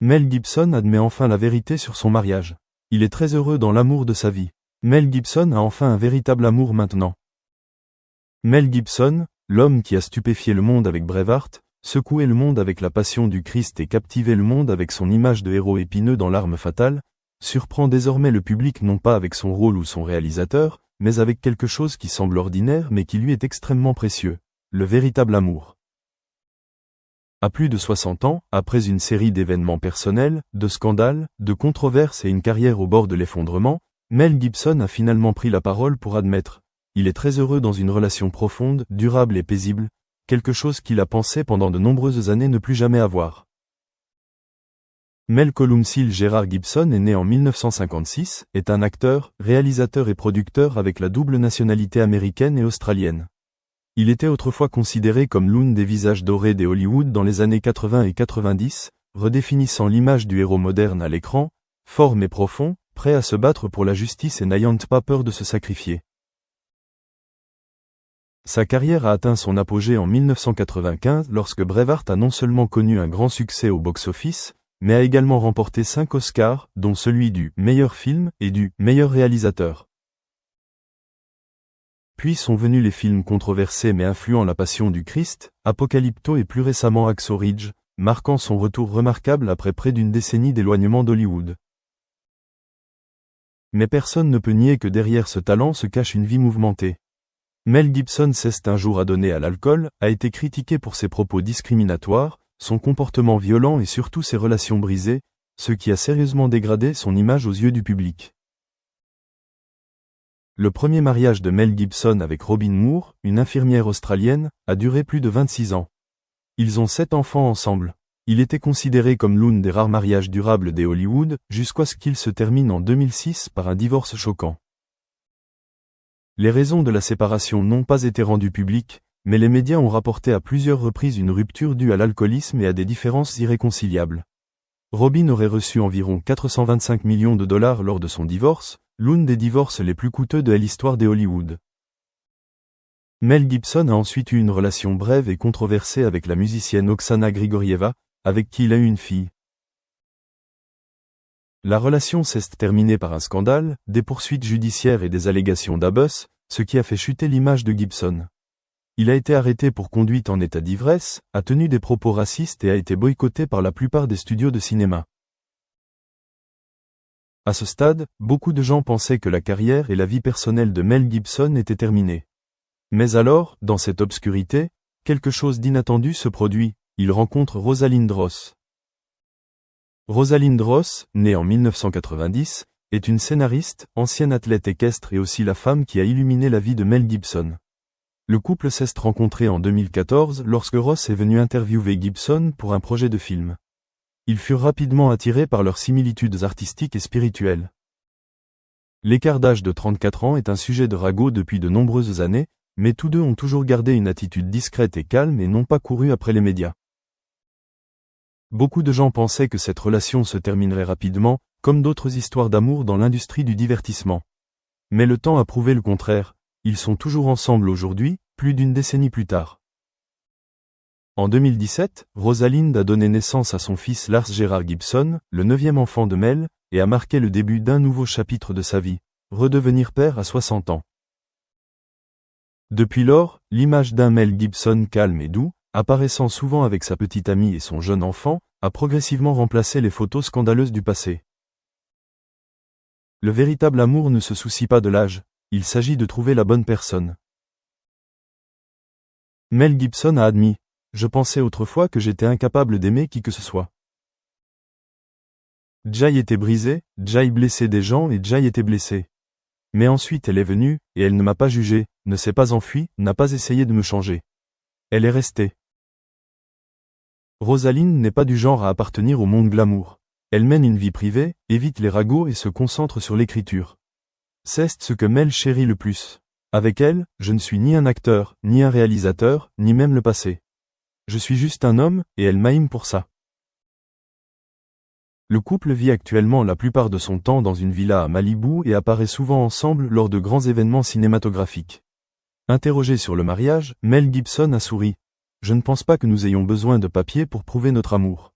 Mel Gibson admet enfin la vérité sur son mariage. Il est très heureux dans l'amour de sa vie. Mel Gibson a enfin un véritable amour maintenant. Mel Gibson, l'homme qui a stupéfié le monde avec Braveheart, secoué le monde avec la passion du Christ et captivé le monde avec son image de héros épineux dans L'Arme fatale, surprend désormais le public non pas avec son rôle ou son réalisateur, mais avec quelque chose qui semble ordinaire mais qui lui est extrêmement précieux, le véritable amour. À plus de 60 ans, après une série d'événements personnels, de scandales, de controverses et une carrière au bord de l'effondrement, Mel Gibson a finalement pris la parole pour admettre. Il est très heureux dans une relation profonde, durable et paisible, quelque chose qu'il a pensé pendant de nombreuses années ne plus jamais avoir. Mel Columcille Gérard Gibson est né en 1956, est un acteur, réalisateur et producteur avec la double nationalité américaine et australienne. Il était autrefois considéré comme l'un des visages dorés des Hollywood dans les années 80 et 90, redéfinissant l'image du héros moderne à l'écran, fort mais profond, prêt à se battre pour la justice et n'ayant pas peur de se sacrifier. Sa carrière a atteint son apogée en 1995 lorsque Braveheart a non seulement connu un grand succès au box-office, mais a également remporté 5 Oscars, dont celui du meilleur film et du meilleur réalisateur. Puis sont venus les films controversés mais influant La Passion du Christ, Apocalypto et plus récemment Hacksaw Ridge, marquant son retour remarquable après près d'une décennie d'éloignement d'Hollywood. Mais personne ne peut nier que derrière ce talent se cache une vie mouvementée. Mel Gibson s'est un jour adonné à l'alcool, a été critiqué pour ses propos discriminatoires, son comportement violent et surtout ses relations brisées, ce qui a sérieusement dégradé son image aux yeux du public. Le premier mariage de Mel Gibson avec Robin Moore, une infirmière australienne, a duré plus de 26 ans. Ils ont 7 enfants ensemble. Il était considéré comme l'un des rares mariages durables des Hollywood, jusqu'à ce qu'il se termine en 2006 par un divorce choquant. Les raisons de la séparation n'ont pas été rendues publiques, mais les médias ont rapporté à plusieurs reprises une rupture due à l'alcoolisme et à des différences irréconciliables. Robin aurait reçu environ 425 millions de dollars lors de son divorce, l'un des divorces les plus coûteux de l'histoire des Hollywood. Mel Gibson a ensuite eu une relation brève et controversée avec la musicienne Oksana Grigorieva, avec qui il a eu une fille. La relation s'est terminée par un scandale, des poursuites judiciaires et des allégations d'abus, ce qui a fait chuter l'image de Gibson. Il a été arrêté pour conduite en état d'ivresse, a tenu des propos racistes et a été boycotté par la plupart des studios de cinéma. À ce stade, beaucoup de gens pensaient que la carrière et la vie personnelle de Mel Gibson étaient terminées. Mais alors, dans cette obscurité, quelque chose d'inattendu se produit, il rencontre Rosalind Ross. Rosalind Ross, née en 1990, est une scénariste, ancienne athlète équestre et aussi la femme qui a illuminé la vie de Mel Gibson. Le couple s'est rencontré en 2014 lorsque Ross est venu interviewer Gibson pour un projet de film. Ils furent rapidement attirés par leurs similitudes artistiques et spirituelles. L'écart d'âge de 34 ans est un sujet de ragot depuis de nombreuses années, mais tous deux ont toujours gardé une attitude discrète et calme et n'ont pas couru après les médias. Beaucoup de gens pensaient que cette relation se terminerait rapidement, comme d'autres histoires d'amour dans l'industrie du divertissement. Mais le temps a prouvé le contraire, ils sont toujours ensemble aujourd'hui, plus d'une décennie plus tard. En 2017, Rosalind a donné naissance à son fils Lars Gerard Gibson, le 9e enfant de Mel, et a marqué le début d'un nouveau chapitre de sa vie, redevenir père à 60 ans. Depuis lors, l'image d'un Mel Gibson calme et doux, apparaissant souvent avec sa petite amie et son jeune enfant, a progressivement remplacé les photos scandaleuses du passé. Le véritable amour ne se soucie pas de l'âge, il s'agit de trouver la bonne personne. Mel Gibson a admis. Je pensais autrefois que j'étais incapable d'aimer qui que ce soit. Jay était brisé, Jay blessait des gens et Jay était blessé. Mais ensuite elle est venue, et elle ne m'a pas jugé, ne s'est pas enfuie, n'a pas essayé de me changer. Elle est restée. Rosalind n'est pas du genre à appartenir au monde glamour. Elle mène une vie privée, évite les ragots et se concentre sur l'écriture. C'est ce que Mel chérit le plus. Avec elle, je ne suis ni un acteur, ni un réalisateur, ni même le passé. Je suis juste un homme, et elle m'aime pour ça. Le couple vit actuellement la plupart de son temps dans une villa à Malibu et apparaît souvent ensemble lors de grands événements cinématographiques. Interrogé sur le mariage, Mel Gibson a souri. Je ne pense pas que nous ayons besoin de papier pour prouver notre amour.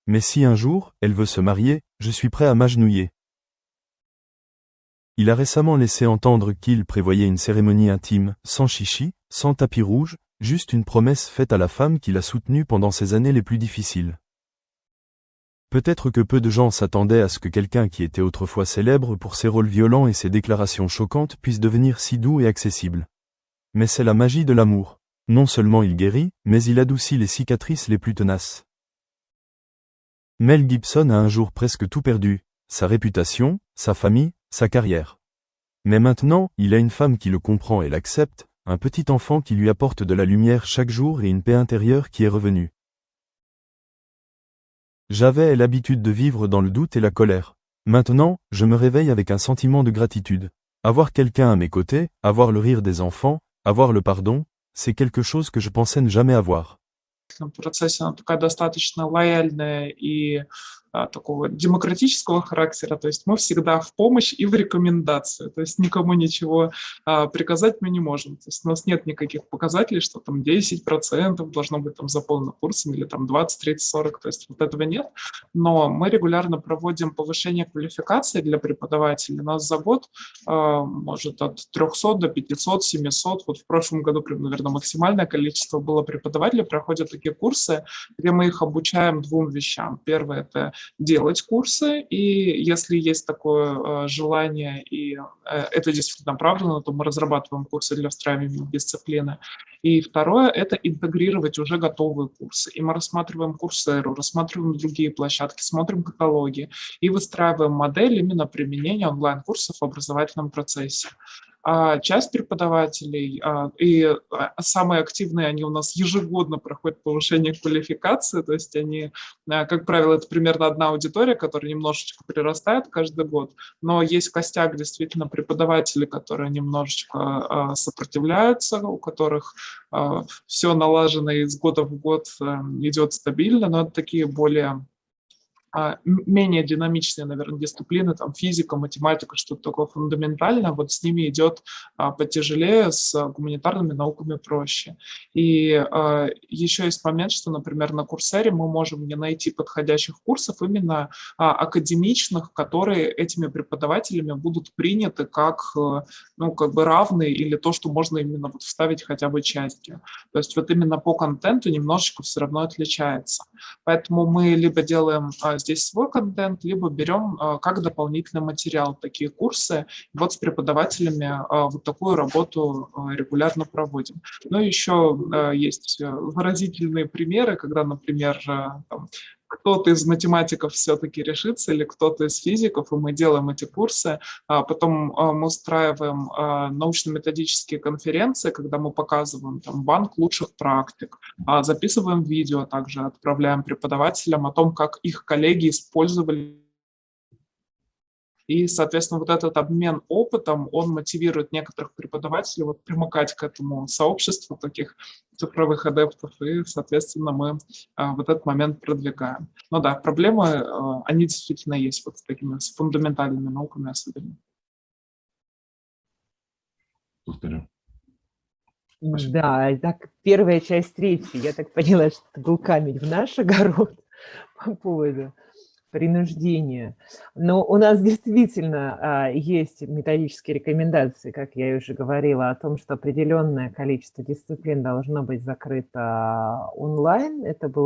Mais si un jour, elle veut se marier, je suis prêt à m'agenouiller. Il a récemment laissé entendre qu'il prévoyait une cérémonie intime, sans chichi, sans tapis rouge, juste une promesse faite à la femme qu'il a soutenue pendant ses années les plus difficiles. Peut-être que peu de gens s'attendaient à ce que quelqu'un qui était autrefois célèbre pour ses rôles violents et ses déclarations choquantes puisse devenir si doux et accessible. Mais c'est la magie de l'amour. Non seulement il guérit, mais il adoucit les cicatrices les plus tenaces. Mel Gibson a un jour presque tout perdu, sa réputation, sa famille, sa carrière. Mais maintenant, il a une femme qui le comprend et l'accepte, un petit enfant qui lui apporte de la lumière chaque jour et une paix intérieure qui est revenue. J'avais l'habitude de vivre dans le doute et la colère. Maintenant, je me réveille avec un sentiment de gratitude. Avoir quelqu'un à mes côtés, avoir le rire des enfants, avoir le pardon, c'est quelque chose que je pensais ne jamais avoir. Процессе, она такая достаточно лояльная и такого демократического характера, то есть мы всегда в помощь и в рекомендацию, то есть никому ничего приказать мы не можем, то есть у нас нет никаких показателей, что там 10% должно быть там заполнено курсом или там 20, 30, 40, то есть вот этого нет, но мы регулярно проводим повышение квалификации для преподавателей, у нас за год может от 300 до 500, 700, вот в прошлом году, наверное, максимальное количество было преподавателей, проходят такие курсы, где мы их обучаем двум вещам. Первое – это делать курсы, и если есть такое желание, и это действительно оправдано, то мы разрабатываем курсы для встраивания в дисциплины. И второе – это интегрировать уже готовые курсы. И мы рассматриваем Coursera, рассматриваем другие площадки, смотрим каталоги и выстраиваем модель именно применения онлайн-курсов в образовательном процессе. Часть преподавателей, и самые активные, они у нас ежегодно проходят повышение квалификации, то есть они, как правило, это примерно одна аудитория, которая немножечко прирастает каждый год, но есть костяк действительно преподавателей, которые немножечко сопротивляются, у которых все налажено из года в год идет стабильно, но это такие более менее динамичные, наверное, дисциплины, там физика, математика, что-то такое фундаментальное, вот с ними идет потяжелее, с гуманитарными науками проще. И еще есть момент, что, например, на Курсере мы можем не найти подходящих курсов именно академичных, которые этими преподавателями будут приняты как, ну, как бы равные или то, что можно именно вот вставить хотя бы частью. То есть вот именно по контенту немножечко все равно отличается. Поэтому мы либо делаем здесь свой контент, либо берем как дополнительный материал такие курсы. Вот с преподавателями вот такую работу регулярно проводим. Но еще есть выразительные примеры, когда, например, там, кто-то из математиков все-таки решится или кто-то из физиков, и мы делаем эти курсы. Потом мы устраиваем научно-методические конференции, когда мы показываем там банк лучших практик, записываем видео, также отправляем преподавателям о том, как их коллеги использовали. И, соответственно, вот этот обмен опытом, он мотивирует некоторых преподавателей вот примыкать к этому сообществу таких цифровых адептов, и, соответственно, мы вот этот момент продвигаем. Но да, проблемы, они действительно есть вот с такими с фундаментальными науками особенно. Повторю. Да, так, первая часть речи, я так поняла, что это был камень в наш огород по поводу принуждения. Но у нас действительно есть методические рекомендации, как я уже говорила, о том, что определенное количество дисциплин должно быть закрыто онлайн. Это было